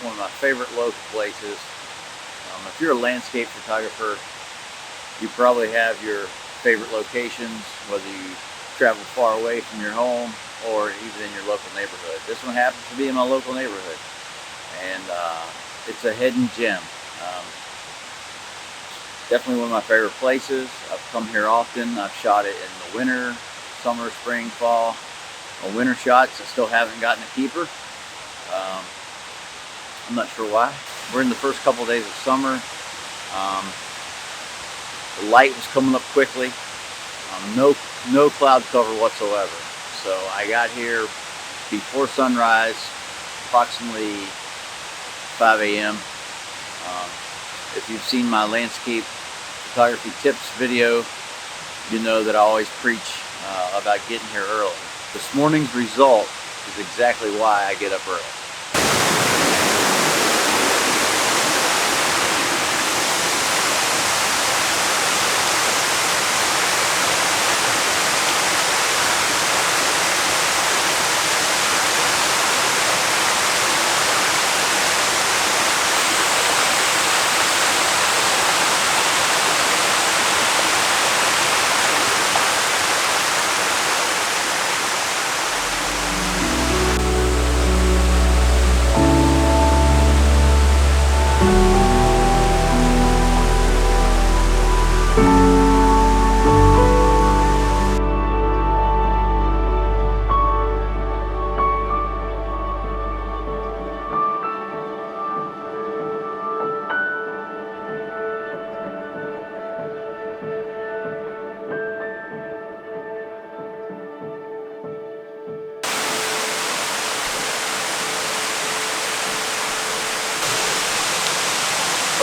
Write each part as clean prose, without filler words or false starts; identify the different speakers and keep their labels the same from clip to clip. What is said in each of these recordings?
Speaker 1: one of my favorite local places. If you're a landscape photographer, you probably have your favorite locations, whether you travel far away from your home or even in your local neighborhood. This one happens to be in my local neighborhood, and it's a hidden gem. Definitely one of my favorite places. I've come here often. I've shot it in the winter, summer, spring, fall. My winter shots, I still haven't gotten a keeper. I'm not sure why. We're in the first couple of days of summer. The light was coming up quickly. No cloud cover whatsoever. So I got here before sunrise, approximately 5 a.m. If you've seen my landscape photography tips video, you know that I always preach about getting here early. This morning's result is exactly why I get up early.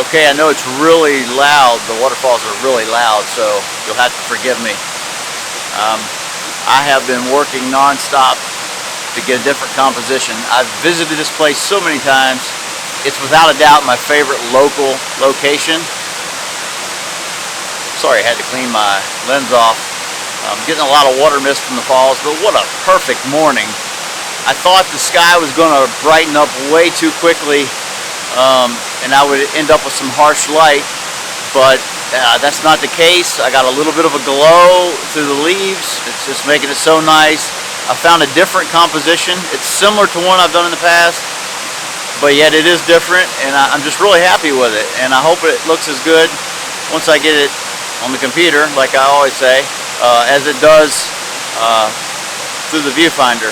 Speaker 1: Okay, I know it's really loud. The waterfalls are really loud, so you'll have to forgive me. I have been working non-stop to get a different composition. I've visited this place so many times. It's without a doubt my favorite local location. Sorry, I had to clean my lens off. I'm getting a lot of water mist from the falls, but what a perfect morning. I thought the sky was going to brighten up way too quickly, and I would end up with some harsh light, but that's not the case. I got a little bit of a glow through the leaves. It's just making it so nice. I found a different composition. It's similar to one I've done in the past, but yet it is different, and I'm just really happy with it, and I hope it looks as good once I get it on the computer, like I always say, as it does through the viewfinder.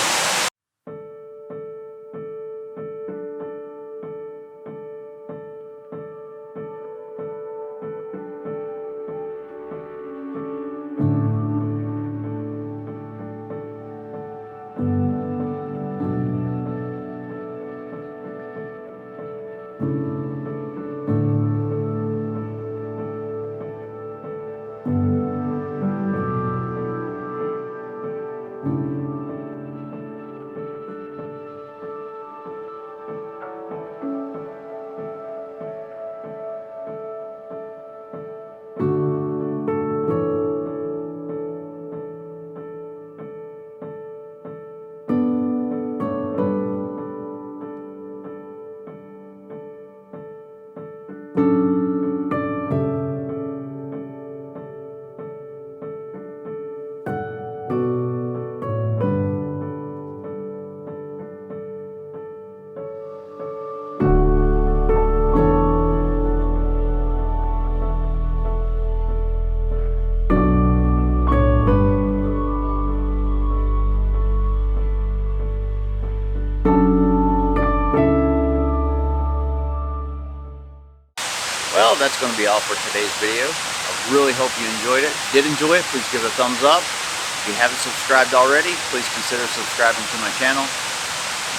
Speaker 1: Well, that's going to be all for today's video. I really hope you enjoyed it. If you did enjoy it, please give it a thumbs up. If you haven't subscribed already, please consider subscribing to my channel.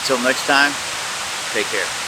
Speaker 1: Until next time, take care.